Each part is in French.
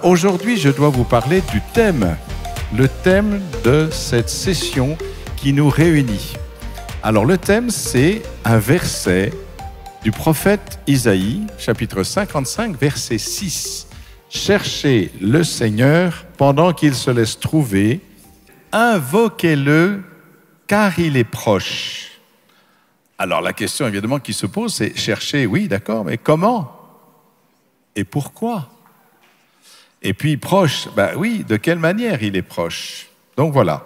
Aujourd'hui, je dois vous parler du thème, le thème de cette session qui nous réunit. Alors le thème, c'est un verset du prophète Isaïe, chapitre 55, verset 6. « Cherchez le Seigneur pendant qu'il se laisse trouver, invoquez-le car il est proche. » Alors la question évidemment qui se pose, c'est chercher, oui d'accord, mais comment et pourquoi? Et puis proche, ben oui, de quelle manière il est proche? Donc voilà.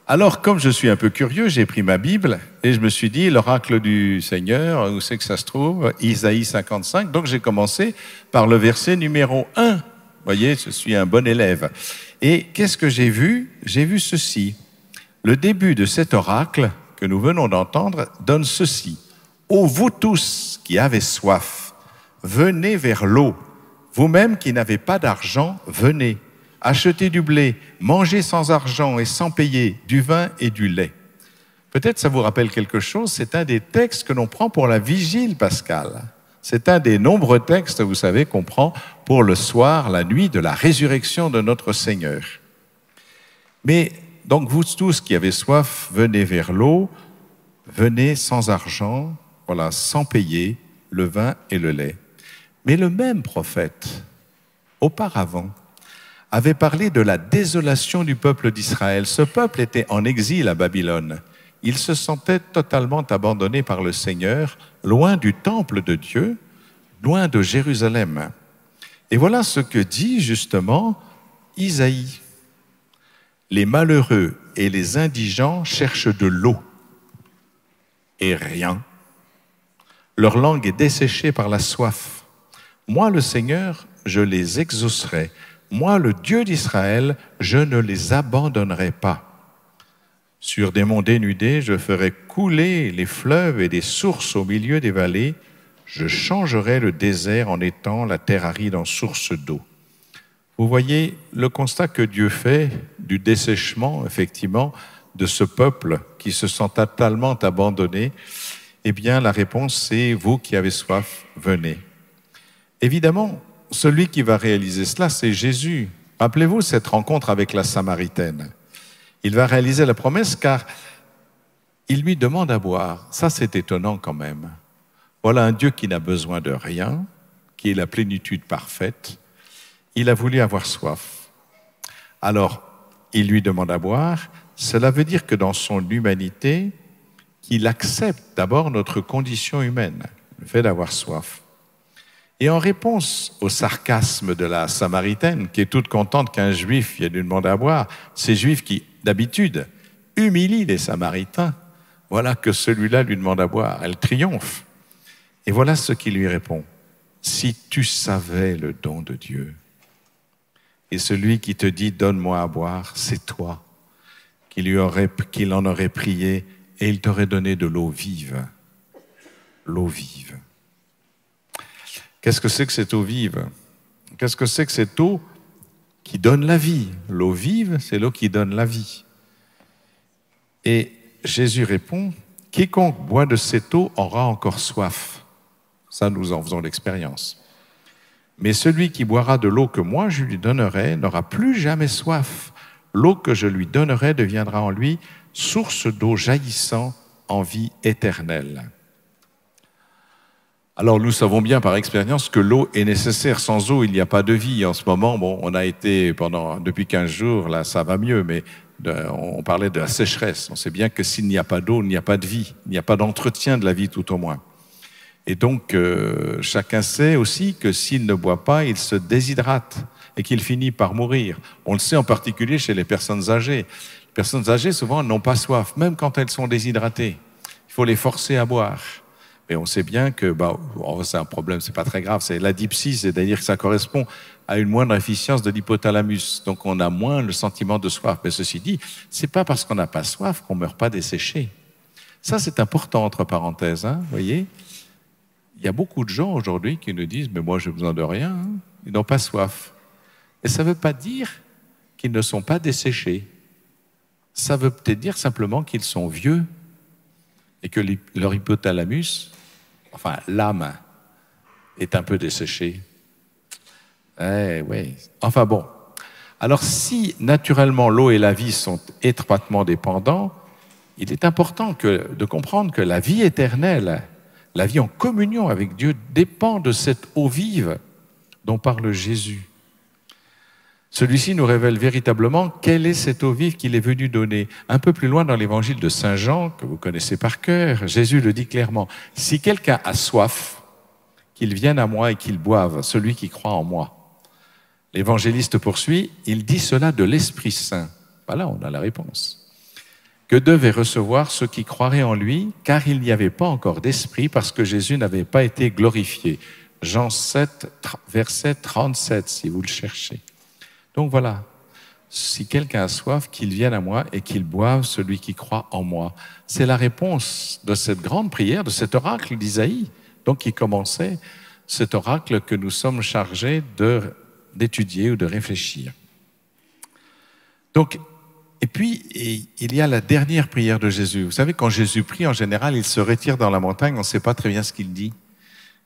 Alors comme je suis un peu curieux, j'ai pris ma Bible et je me suis dit, l'oracle du Seigneur, où c'est que ça se trouve? Isaïe 55, donc j'ai commencé par le verset numéro 1. Vous voyez, je suis un bon élève. Et qu'est-ce que j'ai vu? J'ai vu ceci. Le début de cet oracle que nous venons d'entendre donne ceci. « Ô vous tous qui avez soif, venez vers l'eau. Vous-même qui n'avez pas d'argent, venez, achetez du blé, mangez sans argent et sans payer, du vin et du lait. » Peut-être ça vous rappelle quelque chose, c'est un des textes que l'on prend pour la vigile pascale. C'est un des nombreux textes, vous savez, qu'on prend pour le soir, la nuit de la résurrection de notre Seigneur. Mais donc vous tous qui avez soif, venez vers l'eau, venez sans argent, voilà, sans payer, le vin et le lait. Mais le même prophète, auparavant, avait parlé de la désolation du peuple d'Israël. Ce peuple était en exil à Babylone. Il se sentait totalement abandonné par le Seigneur, loin du temple de Dieu, loin de Jérusalem. Et voilà ce que dit justement Isaïe. Les malheureux et les indigents cherchent de l'eau et rien. Leur langue est desséchée par la soif. Moi, le Seigneur, je les exaucerai. Moi, le Dieu d'Israël, je ne les abandonnerai pas. Sur des monts dénudés, je ferai couler les fleuves et des sources au milieu des vallées. Je changerai le désert en étang, la terre aride en source d'eau. Vous voyez le constat que Dieu fait du dessèchement, effectivement, de ce peuple qui se sent totalement abandonné. Eh bien, la réponse, c'est « vous qui avez soif, venez ». Évidemment, celui qui va réaliser cela, c'est Jésus. Rappelez-vous cette rencontre avec la Samaritaine. Il va réaliser la promesse car il lui demande à boire. Ça, c'est étonnant quand même. Voilà un Dieu qui n'a besoin de rien, qui est la plénitude parfaite. Il a voulu avoir soif. Alors, il lui demande à boire. Cela veut dire que dans son humanité, qu'il accepte d'abord notre condition humaine, le fait d'avoir soif. Et en réponse au sarcasme de la Samaritaine, qui est toute contente qu'un Juif vienne lui demander à boire, ces Juifs qui, d'habitude, humilient les Samaritains, voilà que celui-là lui demande à boire. Elle triomphe. Et voilà ce qu'il lui répond. « Si tu savais le don de Dieu, et celui qui te dit « donne-moi à boire », c'est toi, qu'il en aurait prié et il t'aurait donné de l'eau vive. L'eau vive. Qu'est-ce que c'est que cette eau vive? Qu'est-ce que c'est que cette eau qui donne la vie? L'eau vive, c'est l'eau qui donne la vie. Et Jésus répond, « Quiconque boit de cette eau aura encore soif. » Ça, nous en faisons l'expérience. « Mais celui qui boira de l'eau que moi je lui donnerai n'aura plus jamais soif. L'eau que je lui donnerai deviendra en lui source d'eau jaillissant en vie éternelle. » Alors nous savons bien par expérience que l'eau est nécessaire. Sans eau, il n'y a pas de vie. En ce moment, bon, on a été depuis 15 jours, là ça va mieux, mais on parlait de la sécheresse. On sait bien que s'il n'y a pas d'eau, il n'y a pas de vie. Il n'y a pas d'entretien de la vie tout au moins. Et donc, chacun sait aussi que s'il ne boit pas, il se déshydrate et qu'il finit par mourir. On le sait en particulier chez les personnes âgées. Les personnes âgées, souvent, n'ont pas soif, même quand elles sont déshydratées. Il faut les forcer à boire. Mais on sait bien que c'est un problème, c'est pas très grave, c'est l'adipsie, c'est-à-dire que ça correspond à une moindre efficience de l'hypothalamus. Donc on a moins le sentiment de soif. Mais ceci dit, c'est pas parce qu'on n'a pas soif qu'on meurt pas desséché. Ça, c'est important, entre parenthèses, hein, vous voyez. Il y a beaucoup de gens aujourd'hui qui nous disent « mais moi, j'ai besoin de rien, hein. » Ils n'ont pas soif. Et ça ne veut pas dire qu'ils ne sont pas desséchés. Ça veut peut-être dire simplement qu'ils sont vieux et que leur hypothalamus, enfin l'âme, est un peu desséchée. Eh oui. Enfin bon. Alors si naturellement l'eau et la vie sont étroitement dépendants, il est important de comprendre que la vie éternelle, la vie en communion avec Dieu dépend de cette eau vive dont parle Jésus. Celui-ci nous révèle véritablement quelle est cette eau vive qu'il est venu donner. Un peu plus loin dans l'évangile de Saint Jean, que vous connaissez par cœur, Jésus le dit clairement. Si quelqu'un a soif, qu'il vienne à moi et qu'il boive, celui qui croit en moi. L'évangéliste poursuit, il dit cela de l'Esprit Saint. Voilà, on a la réponse. Que devaient recevoir ceux qui croiraient en lui, car il n'y avait pas encore d'esprit, parce que Jésus n'avait pas été glorifié. Jean 7, verset 37, si vous le cherchez. Donc voilà, si quelqu'un a soif, qu'il vienne à moi et qu'il boive, celui qui croit en moi. C'est la réponse de cette grande prière, de cet oracle d'Isaïe, donc qui commençait, cet oracle que nous sommes chargés d'étudier ou de réfléchir. Donc, et puis, il y a la dernière prière de Jésus. Vous savez, quand Jésus prie, en général, il se retire dans la montagne, on ne sait pas très bien ce qu'il dit.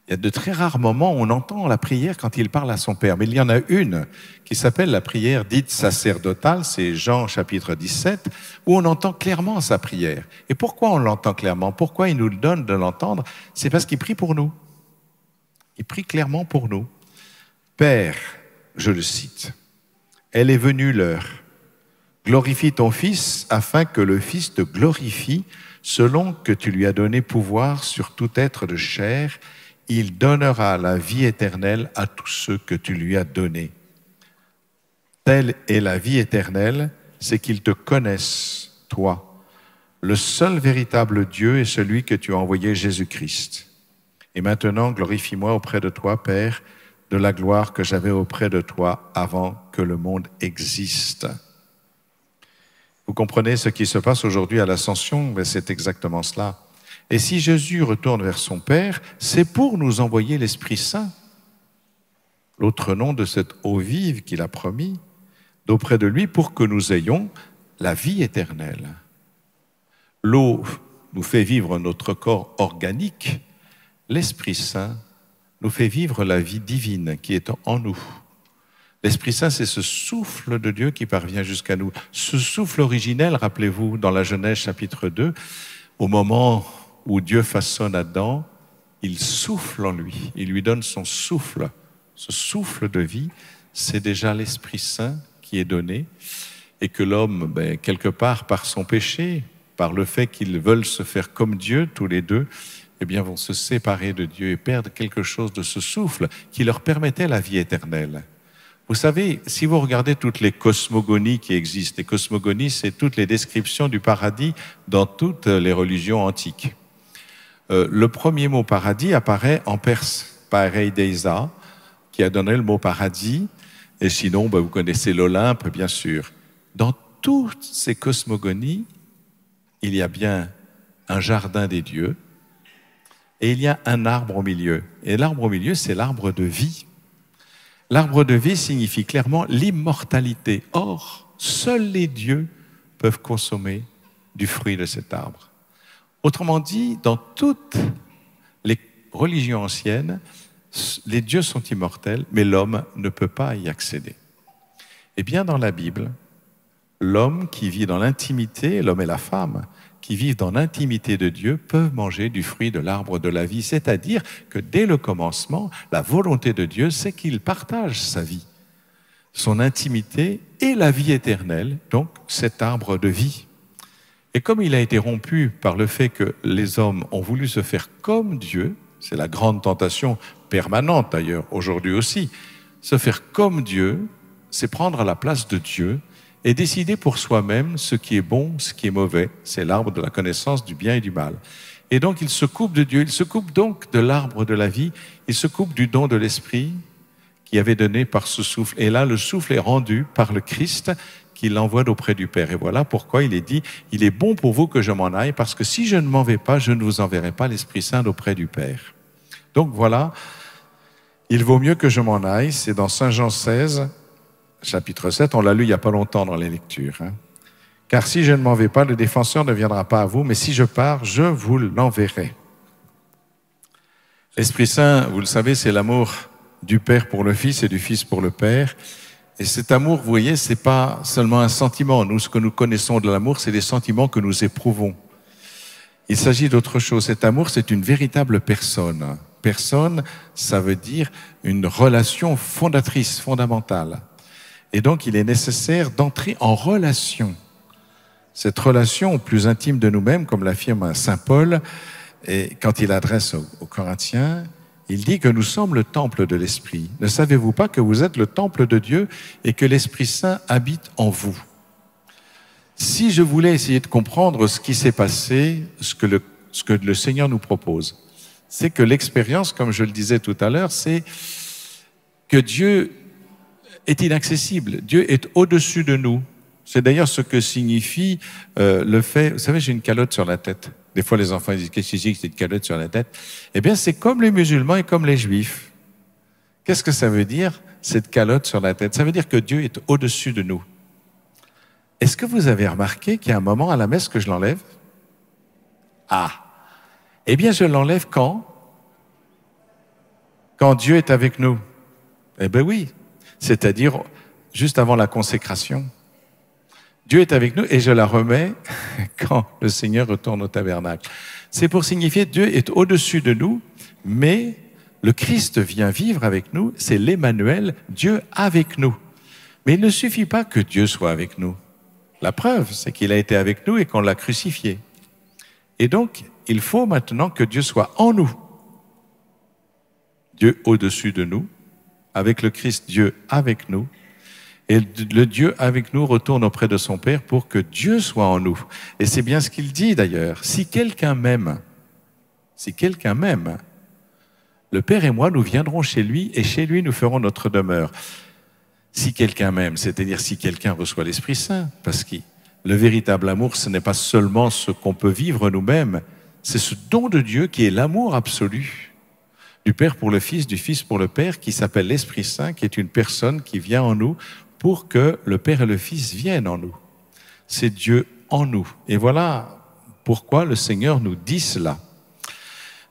Il y a de très rares moments où on entend la prière quand il parle à son Père. Mais il y en a une qui s'appelle la prière dite sacerdotale, c'est Jean chapitre 17, où on entend clairement sa prière. Et pourquoi on l'entend clairement? Pourquoi il nous donne de l'entendre? C'est parce qu'il prie pour nous. Il prie clairement pour nous. Père, je le cite, elle est venue l'heure. Glorifie ton Fils afin que le Fils te glorifie selon que tu lui as donné pouvoir sur tout être de chair. Il donnera la vie éternelle à tous ceux que tu lui as donnés. Telle est la vie éternelle, c'est qu'ils te connaissent, toi, le seul véritable Dieu et celui que tu as envoyé, Jésus-Christ. Et maintenant, glorifie-moi auprès de toi, Père, de la gloire que j'avais auprès de toi avant que le monde existe. Vous comprenez ce qui se passe aujourd'hui à l'Ascension? C'est exactement cela. Et si Jésus retourne vers son Père, c'est pour nous envoyer l'Esprit Saint, l'autre nom de cette eau vive qu'il a promis, d'auprès de lui pour que nous ayons la vie éternelle. L'eau nous fait vivre notre corps organique, l'Esprit Saint nous fait vivre la vie divine qui est en nous. L'Esprit Saint, c'est ce souffle de Dieu qui parvient jusqu'à nous. Ce souffle originel, rappelez-vous, dans la Genèse chapitre 2, au moment où Dieu façonne Adam, il souffle en lui, il lui donne son souffle. Ce souffle de vie, c'est déjà l'Esprit Saint qui est donné et que l'homme, quelque part, par son péché, par le fait qu'ils veulent se faire comme Dieu, tous les deux, eh bien, vont se séparer de Dieu et perdre quelque chose de ce souffle qui leur permettait la vie éternelle. Vous savez, si vous regardez toutes les cosmogonies qui existent, les cosmogonies, c'est toutes les descriptions du paradis dans toutes les religions antiques. Le premier mot paradis apparaît en perse, pareideisa, qui a donné le mot paradis, et sinon, vous connaissez l'Olympe, bien sûr. Dans toutes ces cosmogonies, il y a bien un jardin des dieux, et il y a un arbre au milieu. Et l'arbre au milieu, c'est l'arbre de vie. L'arbre de vie signifie clairement l'immortalité. Or, seuls les dieux peuvent consommer du fruit de cet arbre. Autrement dit, dans toutes les religions anciennes, les dieux sont immortels, mais l'homme ne peut pas y accéder. Eh bien, dans la Bible, l'homme qui vit dans l'intimité, l'homme et la femme, qui vivent dans l'intimité de Dieu, peuvent manger du fruit de l'arbre de la vie. C'est-à-dire que dès le commencement, la volonté de Dieu, c'est qu'il partage sa vie, son intimité et la vie éternelle, donc cet arbre de vie. Et comme il a été rompu par le fait que les hommes ont voulu se faire comme Dieu, c'est la grande tentation permanente d'ailleurs, aujourd'hui aussi, se faire comme Dieu, c'est prendre la place de Dieu et décider pour soi-même ce qui est bon, ce qui est mauvais. C'est l'arbre de la connaissance du bien et du mal. Et donc il se coupe de Dieu, il se coupe donc de l'arbre de la vie, il se coupe du don de l'Esprit qui avait donné par ce souffle. Et là, le souffle est rendu par le Christ qui l'envoie auprès du Père. Et voilà pourquoi il est dit, il est bon pour vous que je m'en aille, parce que si je ne m'en vais pas, je ne vous enverrai pas l'Esprit Saint auprès du Père. Donc voilà, il vaut mieux que je m'en aille. C'est dans Saint Jean 16, chapitre 7, on l'a lu il n'y a pas longtemps dans les lectures. Car si je ne m'en vais pas, le défenseur ne viendra pas à vous, mais si je pars, je vous l'enverrai. L'Esprit Saint, vous le savez, c'est l'amour du Père pour le Fils et du Fils pour le Père. Et cet amour, vous voyez, c'est pas seulement un sentiment. Nous, ce que nous connaissons de l'amour, c'est des sentiments que nous éprouvons. Il s'agit d'autre chose. Cet amour, c'est une véritable personne. Personne, ça veut dire une relation fondatrice, fondamentale. Et donc, il est nécessaire d'entrer en relation. Cette relation au plus intime de nous-mêmes, comme l'affirme saint Paul, et quand il adresse aux Corinthiens, il dit que nous sommes le temple de l'Esprit. Ne savez-vous pas que vous êtes le temple de Dieu et que l'Esprit Saint habite en vous? Si je voulais essayer de comprendre ce qui s'est passé, ce que le Seigneur nous propose, c'est que l'expérience, comme je le disais tout à l'heure, c'est que Dieu est inaccessible. Dieu est au-dessus de nous. C'est d'ailleurs ce que signifie le fait... Vous savez, j'ai une calotte sur la tête. Des fois, les enfants disent « Qu'est-ce que c'est une calotte sur la tête ?» Eh bien, c'est comme les musulmans et comme les juifs. Qu'est-ce que ça veut dire, cette calotte sur la tête? Ça veut dire que Dieu est au-dessus de nous. Est-ce que vous avez remarqué qu'il y a un moment à la messe que je l'enlève? Ah! Eh bien, je l'enlève quand? Quand Dieu est avec nous. Eh bien oui, c'est-à-dire juste avant la consécration. Dieu est avec nous et je la remets quand le Seigneur retourne au tabernacle. C'est pour signifier que Dieu est au-dessus de nous, mais le Christ vient vivre avec nous, c'est l'Emmanuel, Dieu avec nous. Mais il ne suffit pas que Dieu soit avec nous. La preuve, c'est qu'il a été avec nous et qu'on l'a crucifié. Et donc, il faut maintenant que Dieu soit en nous. Dieu au-dessus de nous, avec le Christ, Dieu avec nous. Et le Dieu avec nous retourne auprès de son Père pour que Dieu soit en nous. Et c'est bien ce qu'il dit d'ailleurs. Si quelqu'un m'aime, le Père et moi, nous viendrons chez lui et chez lui, nous ferons notre demeure. Si quelqu'un m'aime, c'est-à-dire si quelqu'un reçoit l'Esprit Saint, parce que le véritable amour, ce n'est pas seulement ce qu'on peut vivre nous-mêmes, c'est ce don de Dieu qui est l'amour absolu du Père pour le Fils, du Fils pour le Père, qui s'appelle l'Esprit Saint, qui est une personne qui vient en nous pour que le Père et le Fils viennent en nous. C'est Dieu en nous. Et voilà pourquoi le Seigneur nous dit cela.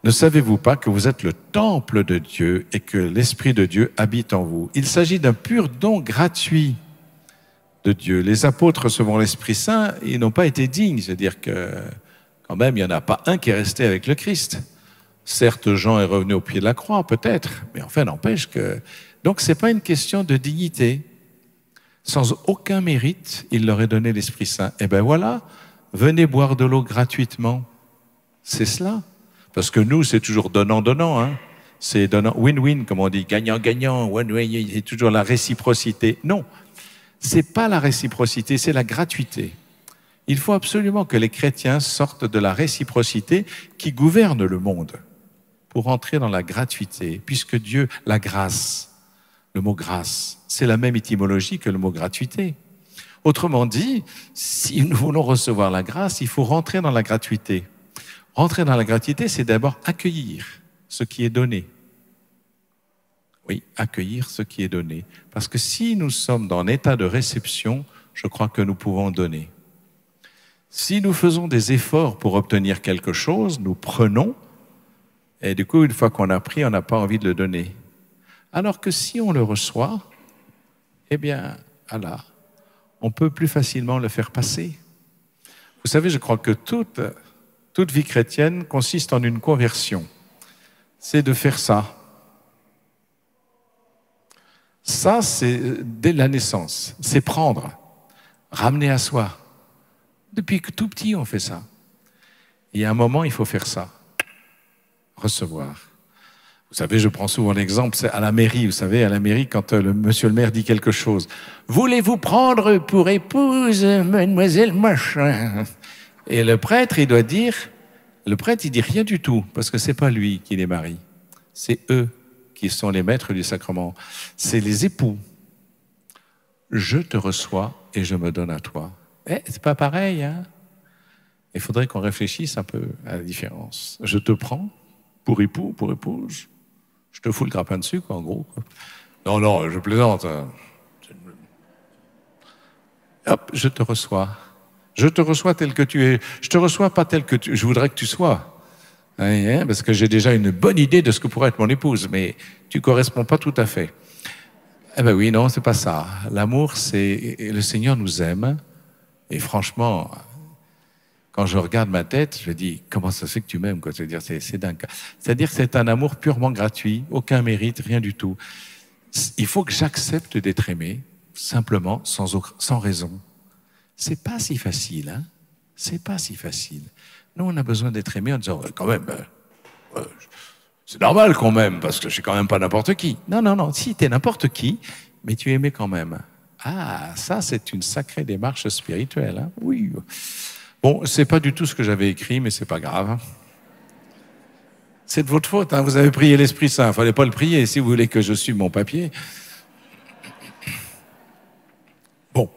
Ne savez-vous pas que vous êtes le temple de Dieu et que l'Esprit de Dieu habite en vous? Il s'agit d'un pur don gratuit de Dieu. Les apôtres recevant l'Esprit Saint, ils n'ont pas été dignes. C'est-à-dire que, quand même, il n'y en a pas un qui est resté avec le Christ. Certes, Jean est revenu au pied de la croix, peut-être, mais enfin, n'empêche que... Donc, ce n'est pas une question de dignité. Sans aucun mérite, il leur est donné l'Esprit Saint. Eh bien voilà, venez boire de l'eau gratuitement. C'est cela. Parce que nous, c'est toujours donnant-donnant. Hein. C'est donnant, win-win, comme on dit, gagnant-gagnant. C'est toujours la réciprocité. Non, c'est pas la réciprocité, c'est la gratuité. Il faut absolument que les chrétiens sortent de la réciprocité qui gouverne le monde pour entrer dans la gratuité, puisque Dieu, la grâce, le mot grâce, c'est la même étymologie que le mot gratuité. Autrement dit, si nous voulons recevoir la grâce, il faut rentrer dans la gratuité. Rentrer dans la gratuité, c'est d'abord accueillir ce qui est donné. Oui, accueillir ce qui est donné. Parce que si nous sommes dans un état de réception, je crois que nous pouvons donner. Si nous faisons des efforts pour obtenir quelque chose, nous prenons, et du coup, une fois qu'on a pris, on n'a pas envie de le donner. Alors que si on le reçoit, eh bien, Allah, on peut plus facilement le faire passer. Vous savez, je crois que toute vie chrétienne consiste en une conversion. C'est de faire ça. Ça, c'est dès la naissance. C'est prendre, ramener à soi. Depuis que tout petit, on fait ça. Et à un moment, il faut faire ça. Recevoir. Vous savez, je prends souvent l'exemple, c'est à la mairie. Vous savez, à la mairie, quand monsieur le maire dit quelque chose. « Voulez-vous prendre pour épouse mademoiselle machin ?» Et le prêtre, il doit dire... Le prêtre, il dit rien du tout, parce que c'est pas lui qui les marie. C'est eux qui sont les maîtres du sacrement. C'est les époux. Je te reçois et je me donne à toi. C'est pas pareil, hein? Il faudrait qu'on réfléchisse un peu à la différence. Je te prends pour époux, pour épouse. Je te fous le grappin dessus, quoi, en gros. Quoi. Non, je plaisante. Hein. Hop, je te reçois. Je te reçois tel que tu es. Je te reçois pas tel que je voudrais que tu sois. Hein, parce que j'ai déjà une bonne idée de ce que pourrait être mon épouse, mais tu ne corresponds pas tout à fait. Eh ben oui, non, c'est pas ça. L'amour, c'est... Le Seigneur nous aime, et franchement, quand je regarde ma tête, je dis, comment ça se fait que tu m'aimes, quoi? C'est-à-dire, c'est dingue. C'est-à-dire que c'est un amour purement gratuit, aucun mérite, rien du tout. Il faut que j'accepte d'être aimé, simplement, sans raison. C'est pas si facile, hein? C'est pas si facile. Nous, on a besoin d'être aimé en disant, quand même, c'est normal qu'on m'aime, parce que je suis quand même pas n'importe qui. Non, non, non, si, t'es n'importe qui, mais tu es aimé quand même. Ah, ça, c'est une sacrée démarche spirituelle, hein? Oui. Bon, c'est pas du tout ce que j'avais écrit, mais c'est pas grave. C'est de votre faute, hein? Vous avez prié l'Esprit Saint, il fallait pas le prier, si vous voulez que je suive mon papier. Bon.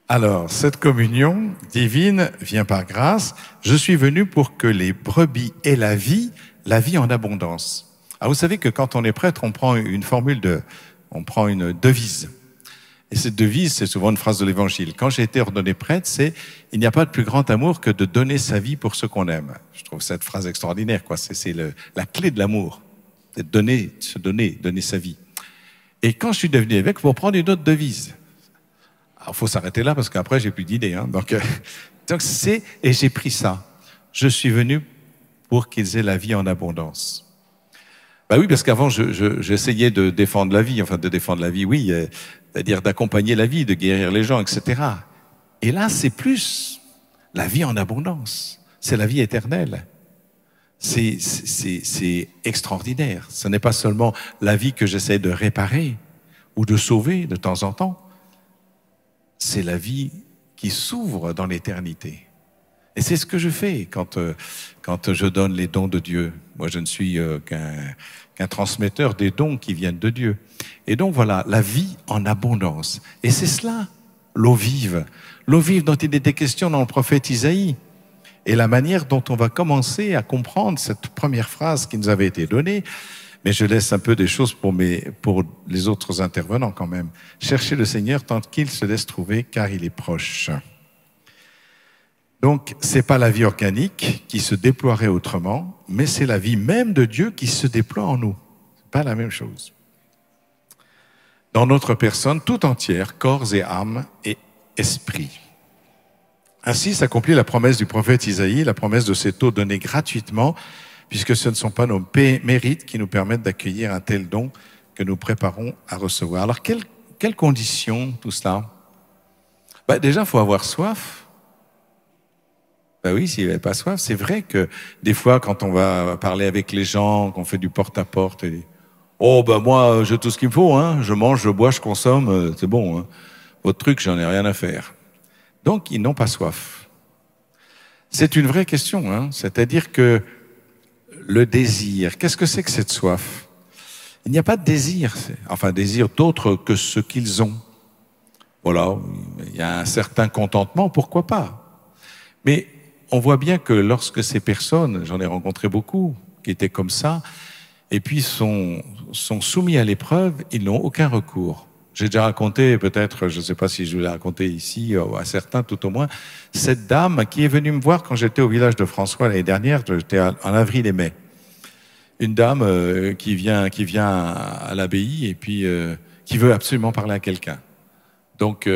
Alors, cette communion divine vient par grâce. Je suis venu pour que les brebis aient la vie en abondance. Alors, vous savez que quand on est prêtre, on prend une devise. Et cette devise, c'est souvent une phrase de l'Évangile. Quand j'ai été ordonné prêtre, c'est « Il n'y a pas de plus grand amour que de donner sa vie pour ceux qu'on aime ». Je trouve cette phrase extraordinaire, quoi. C'est la clé de l'amour. C'est de donner, se donner sa vie. Et quand je suis devenu évêque, il faut prendre une autre devise. Alors, il faut s'arrêter là, parce qu'après, j'ai plus d'idées, hein. Donc et j'ai pris ça. Je suis venu pour qu'ils aient la vie en abondance. Bah oui, parce qu'avant, j'essayais de défendre la vie, oui, c'est-à-dire d'accompagner la vie, de guérir les gens, etc. Et là, c'est plus la vie en abondance. C'est la vie éternelle. C'est extraordinaire. Ce n'est pas seulement la vie que j'essaie de réparer ou de sauver de temps en temps. C'est la vie qui s'ouvre dans l'éternité. Et c'est ce que je fais quand je donne les dons de Dieu. Moi, je ne suis qu'un transmetteur des dons qui viennent de Dieu. Et donc voilà, la vie en abondance. Et c'est cela, l'eau vive. L'eau vive dont il était question dans le prophète Isaïe. Et la manière dont on va commencer à comprendre cette première phrase qui nous avait été donnée. Mais je laisse un peu des choses pour les autres intervenants quand même. Cherchez le Seigneur tant qu'il se laisse trouver, car il est proche. Donc, c'est pas la vie organique qui se déploierait autrement, mais c'est la vie même de Dieu qui se déploie en nous. C'est pas la même chose. Dans notre personne tout entière, corps et âme et esprit. Ainsi s'accomplit la promesse du prophète Isaïe, la promesse de cette eau donnée gratuitement, puisque ce ne sont pas nos mérites qui nous permettent d'accueillir un tel don que nous préparons à recevoir. Alors, quelles conditions tout cela? Déjà, il faut avoir soif. Oui, s'il n'y avait pas soif, c'est vrai que des fois, quand on va parler avec les gens, qu'on fait du porte-à-porte, moi, j'ai tout ce qu'il me faut, hein. Je mange, je bois, je consomme, c'est bon, hein. Votre truc, j'en ai rien à faire. Donc, ils n'ont pas soif. C'est une vraie question, hein. C'est-à-dire que le désir, qu'est-ce que c'est que cette soif? Il n'y a pas de désir, désir d'autre que ce qu'ils ont. Voilà, il y a un certain contentement, pourquoi pas? Mais on voit bien que lorsque ces personnes, j'en ai rencontré beaucoup, qui étaient comme ça, et puis sont soumis à l'épreuve, ils n'ont aucun recours. J'ai déjà raconté, peut-être, je ne sais pas si je vous l'ai raconté ici, à certains tout au moins, cette dame qui est venue me voir quand j'étais au village de François l'année dernière, j'étais en avril et mai. Une dame qui vient à l'abbaye et puis qui veut absolument parler à quelqu'un. Donc,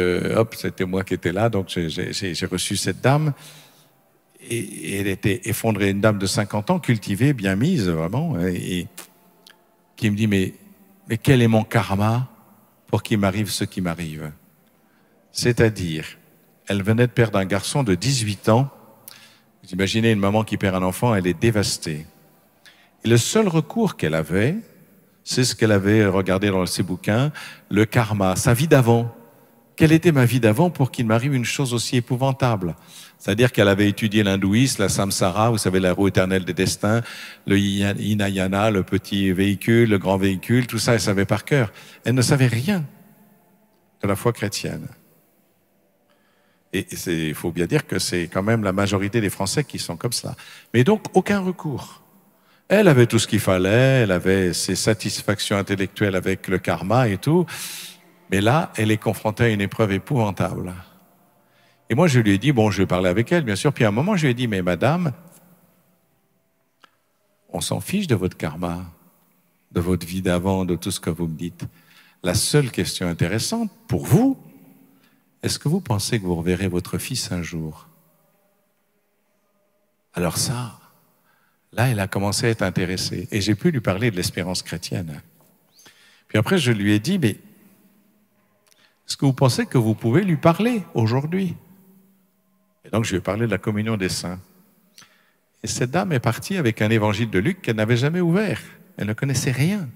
c'était moi qui étais là, donc j'ai reçu cette dame. Et elle était effondrée, une dame de 50 ans, cultivée, bien mise, vraiment, et qui me dit, mais quel est mon karma pour qu'il m'arrive ce qui m'arrive? C'est-à-dire, elle venait de perdre un garçon de 18 ans. Vous imaginez une maman qui perd un enfant, elle est dévastée. Et le seul recours qu'elle avait, c'est ce qu'elle avait regardé dans ses bouquins, le karma, sa vie d'avant. Quelle était ma vie d'avant pour qu'il m'arrive une chose aussi épouvantable? C'est-à-dire qu'elle avait étudié l'hindouisme, la samsara, vous savez, la roue éternelle des destins, le hinayana, le petit véhicule, le grand véhicule, tout ça, elle savait par cœur. Elle ne savait rien de la foi chrétienne. Et il faut bien dire que c'est quand même la majorité des Français qui sont comme ça. Mais donc, aucun recours. Elle avait tout ce qu'il fallait, elle avait ses satisfactions intellectuelles avec le karma et tout, mais là, elle est confrontée à une épreuve épouvantable. Et moi, je lui ai dit, je vais parler avec elle, bien sûr, puis à un moment, je lui ai dit, mais madame, On s'en fiche de votre karma, de votre vie d'avant, de tout ce que vous me dites. La seule question intéressante pour vous, est-ce que vous pensez que vous reverrez votre fils un jour? Alors ça, là, elle a commencé à être intéressée. Et j'ai pu lui parler de l'espérance chrétienne. Puis après, je lui ai dit, mais est-ce que vous pensez que vous pouvez lui parler aujourd'hui? Et donc, je lui ai parlé de la communion des saints. Et cette dame est partie avec un évangile de Luc qu'elle n'avait jamais ouvert. Elle ne connaissait rien.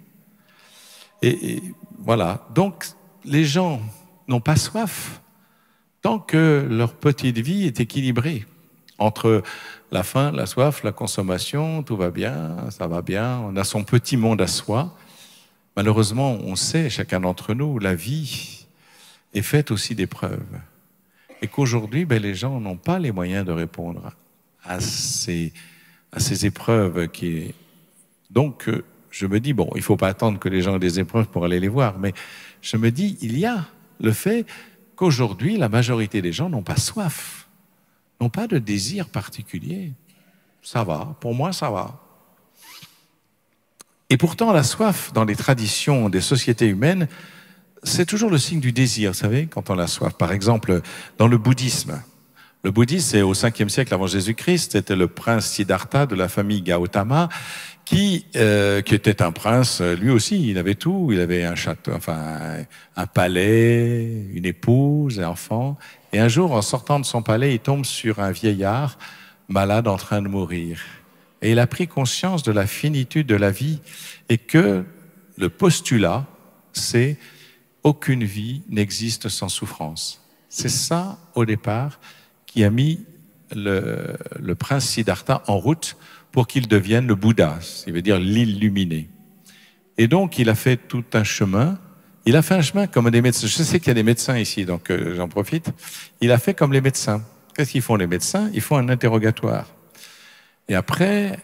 Et voilà. Donc, les gens n'ont pas soif tant que leur petite vie est équilibrée. Entre la faim, la soif, la consommation, tout va bien, ça va bien, on a son petit monde à soi. Malheureusement, on sait, chacun d'entre nous, la vie est faite aussi d'épreuves. Et qu'aujourd'hui, les gens n'ont pas les moyens de répondre à ces épreuves. Donc, je me dis, bon, il ne faut pas attendre que les gens aient des épreuves pour aller les voir, mais je me dis, il y a le fait qu'aujourd'hui, la majorité des gens n'ont pas soif, n'ont pas de désir particulier. Ça va, pour moi, ça va. Et pourtant, la soif, dans les traditions des sociétés humaines, c'est toujours le signe du désir, vous savez, quand on a soif. Par exemple, dans le bouddhisme, c'est au 5e siècle avant Jésus-Christ, c'était le prince Siddhartha de la famille Gautama, qui était un prince, lui aussi, il avait tout, il avait un château, enfin un palais, une épouse, un enfant. Et un jour, en sortant de son palais, il tombe sur un vieillard malade en train de mourir. Et il a pris conscience de la finitude de la vie et que le postulat, c'est aucune vie n'existe sans souffrance. C'est ça, au départ, qui a mis le prince Siddhartha en route pour qu'il devienne le Bouddha, ça veut dire l'illuminé. Et donc, il a fait tout un chemin. Il a fait un chemin comme des médecins. Je sais qu'il y a des médecins ici, donc j'en profite. Il a fait comme les médecins. Qu'est-ce qu'ils font les médecins? Ils font un interrogatoire. Et après,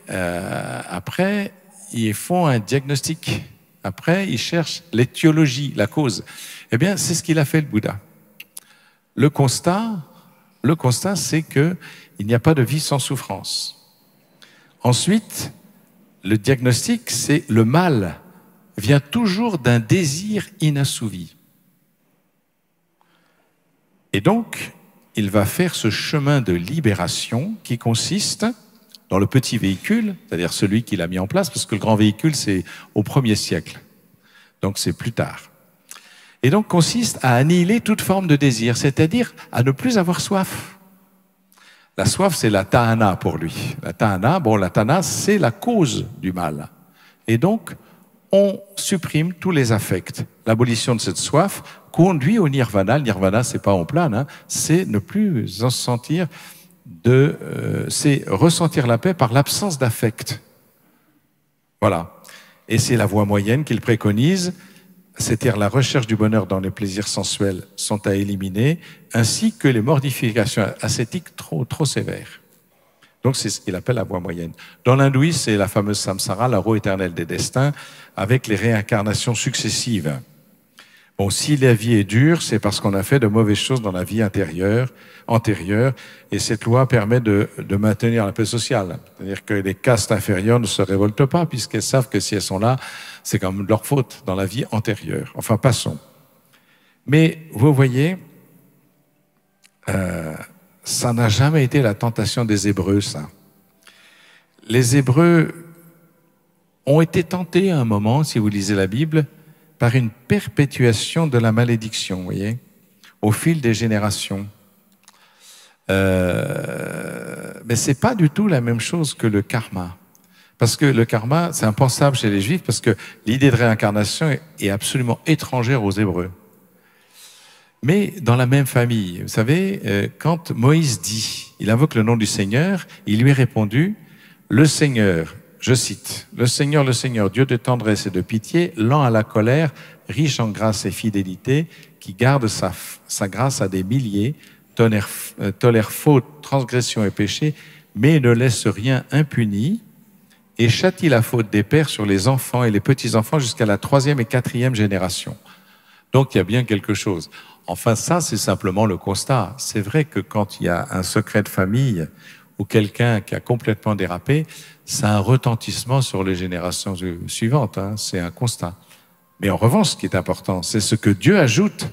ils font un diagnostic. Après, ils cherchent l'étiologie, la cause. Eh bien, c'est ce qu'il a fait, le Bouddha. Le constat, c'est qu'il n'y a pas de vie sans souffrance. Ensuite, le diagnostic, c'est le mal vient toujours d'un désir inassouvi. Et donc, il va faire ce chemin de libération qui consiste dans le petit véhicule, c'est-à-dire celui qu'il a mis en place, parce que le grand véhicule, c'est au 1er siècle. Donc, c'est plus tard. Et donc, consiste à annihiler toute forme de désir, c'est-à-dire à ne plus avoir soif. La soif, c'est la tahana pour lui. La tahana, c'est la cause du mal. Et donc, on supprime tous les affects. L'abolition de cette soif conduit au nirvana. Le nirvana, c'est pas en plane, hein, c'est ne plus en sentir c'est ressentir la paix par l'absence d'affect. Voilà. Et c'est la voie moyenne qu'il préconise, c'est-à-dire la recherche du bonheur dans les plaisirs sensuels sont à éliminer, ainsi que les mortifications ascétiques trop sévères. Donc c'est ce qu'il appelle la voie moyenne. Dans l'hindouisme, c'est la fameuse samsara, la roue éternelle des destins, avec les réincarnations successives. Bon, si la vie est dure, c'est parce qu'on a fait de mauvaises choses dans la vie antérieure, et cette loi permet de maintenir la paix sociale. C'est-à-dire que les castes inférieures ne se révoltent pas, puisqu'elles savent que si elles sont là, c'est comme leur faute dans la vie antérieure. Enfin, passons. Mais vous voyez, ça n'a jamais été la tentation des Hébreux, ça. Les Hébreux ont été tentés à un moment, si vous lisez la Bible, par une perpétuation de la malédiction, vous voyez, au fil des générations. Mais c'est pas du tout la même chose que le karma. Parce que le karma, c'est impensable chez les Juifs, parce que l'idée de réincarnation est absolument étrangère aux Hébreux. Mais dans la même famille, vous savez, quand Moïse dit, il invoque le nom du Seigneur, il lui est répondu, le Seigneur, je cite, le Seigneur, Dieu de tendresse et de pitié, lent à la colère, riche en grâce et fidélité, qui garde sa grâce à des milliers, tolère faute, transgression et péché, mais ne laisse rien impuni, et châtie la faute des pères sur les enfants et les petits-enfants jusqu'à la 3e et 4e génération. Donc il y a bien quelque chose. Enfin, ça, c'est simplement le constat. C'est vrai que quand il y a un secret de famille ou quelqu'un qui a complètement dérapé, ça a un retentissement sur les générations suivantes, hein, c'est un constat. Mais en revanche, ce qui est important, c'est ce que Dieu ajoute.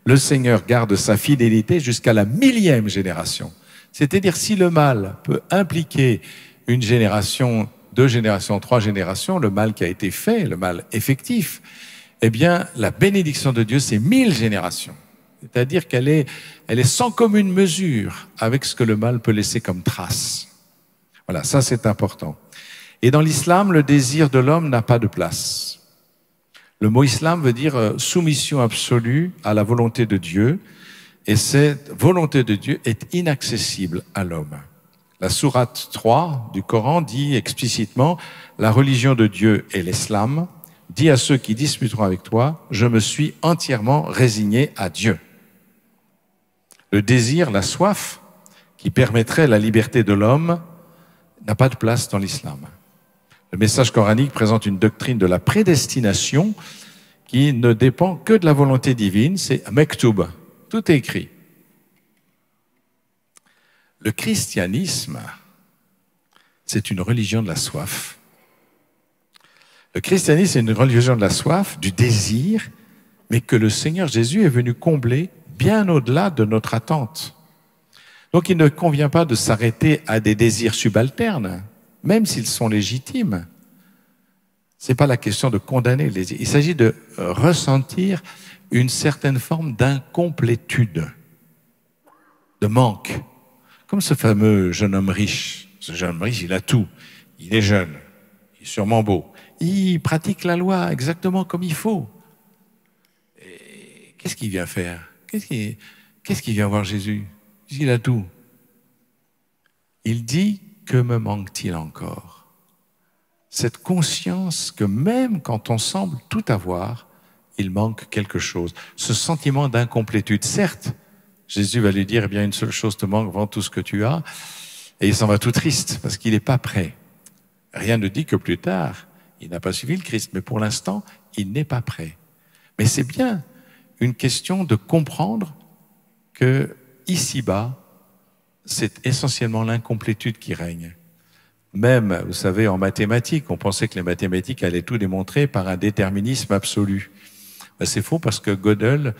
Le Seigneur garde sa fidélité jusqu'à la 1000e génération. C'est-à-dire, si le mal peut impliquer une génération, 2 générations, 3 générations, le mal qui a été fait, le mal effectif, eh bien, la bénédiction de Dieu, c'est 1000 générations. C'est-à-dire qu'elle est sans commune mesure avec ce que le mal peut laisser comme trace. Voilà, ça c'est important. Et dans l'islam, le désir de l'homme n'a pas de place. Le mot islam veut dire soumission absolue à la volonté de Dieu, et cette volonté de Dieu est inaccessible à l'homme. La sourate 3 du Coran dit explicitement « La religion de Dieu est l'islam. Dis à ceux qui disputeront avec toi, je me suis entièrement résigné à Dieu. » Le désir, la soif, qui permettrait la liberté de l'homme, n'a pas de place dans l'islam. Le message coranique présente une doctrine de la prédestination qui ne dépend que de la volonté divine, c'est mektoub, tout est écrit. Le christianisme, c'est une religion de la soif. Le christianisme, c'est une religion de la soif, du désir, mais que le Seigneur Jésus est venu combler bien au-delà de notre attente. Donc il ne convient pas de s'arrêter à des désirs subalternes, même s'ils sont légitimes. Ce n'est pas la question de condamner les désirs. Il s'agit de ressentir une certaine forme d'incomplétude, de manque. Comme ce fameux jeune homme riche. Ce jeune homme riche, il a tout. Il est jeune, il est sûrement beau. Il pratique la loi exactement comme il faut. Et qu'est-ce qu'il vient faire? Qu'est-ce qu'il vient voir Jésus? Il a tout. Il dit, que me manque-t-il encore? Cette conscience que même quand on semble tout avoir, il manque quelque chose. Ce sentiment d'incomplétude. Certes, Jésus va lui dire, eh bien, une seule chose te manque, vends tout ce que tu as. Et il s'en va tout triste parce qu'il n'est pas prêt. Rien ne dit que plus tard, il n'a pas suivi le Christ. Mais pour l'instant, il n'est pas prêt. Mais c'est bien une question de comprendre que ici-bas, c'est essentiellement l'incomplétude qui règne. Même, vous savez, en mathématiques, on pensait que les mathématiques allaient tout démontrer par un déterminisme absolu. Ben, c'est faux parce que Gödel,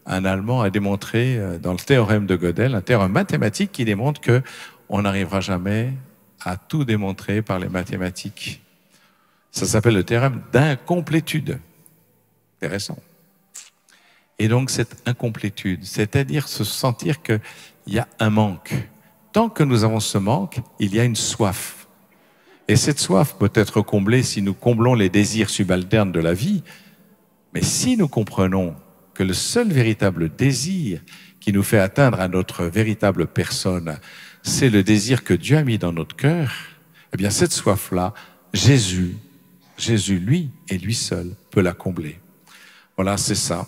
un Allemand, a démontré dans le théorème de Gödel, un théorème mathématique qui démontre que on n'arrivera jamais à tout démontrer par les mathématiques. Ça s'appelle le théorème d'incomplétude. Intéressant. Et donc cette incomplétude, c'est-à-dire se sentir qu'il y a un manque. Tant que nous avons ce manque, il y a une soif. Et cette soif peut être comblée si nous comblons les désirs subalternes de la vie, mais si nous comprenons que le seul véritable désir qui nous fait atteindre à notre véritable personne, c'est le désir que Dieu a mis dans notre cœur, eh bien cette soif-là, Jésus, lui et lui seul, peut la combler. Voilà, c'est ça.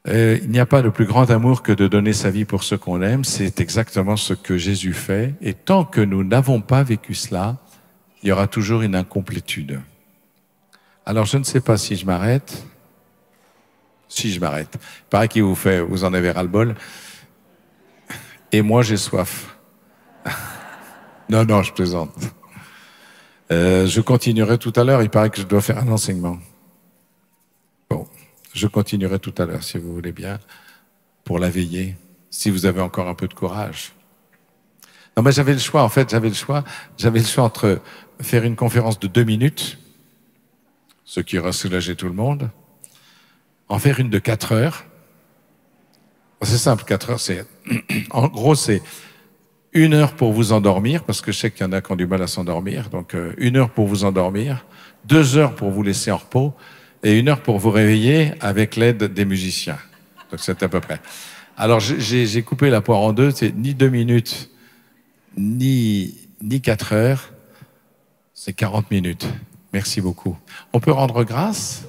Il n'y a pas de plus grand amour que de donner sa vie pour ceux qu'on aime. C'est exactement ce que Jésus fait. Et tant que nous n'avons pas vécu cela, il y aura toujours une incomplétude. Alors, je ne sais pas si je m'arrête. Si je m'arrête. Il paraît qu'il vous en avez ras-le-bol. Et moi, j'ai soif. Non, je plaisante. Je continuerai tout à l'heure. Il paraît que je dois faire un enseignement. Bon. Je continuerai tout à l'heure, si vous voulez bien, pour la veillée, si vous avez encore un peu de courage. Non, mais j'avais le choix, en fait, j'avais le choix entre faire une conférence de 2 minutes, ce qui aura soulagé tout le monde, en faire une de 4 heures. C'est simple, 4 heures, c'est, en gros, c'est 1 heure pour vous endormir, parce que je sais qu'il y en a qui ont du mal à s'endormir, donc 1 heure pour vous endormir, 2 heures pour vous laisser en repos, et 1 heure pour vous réveiller avec l'aide des musiciens. Donc c'est à peu près. Alors j'ai coupé la poire en deux, c'est ni 2 minutes, ni 4 heures, c'est 40 minutes. Merci beaucoup. On peut rendre grâce ?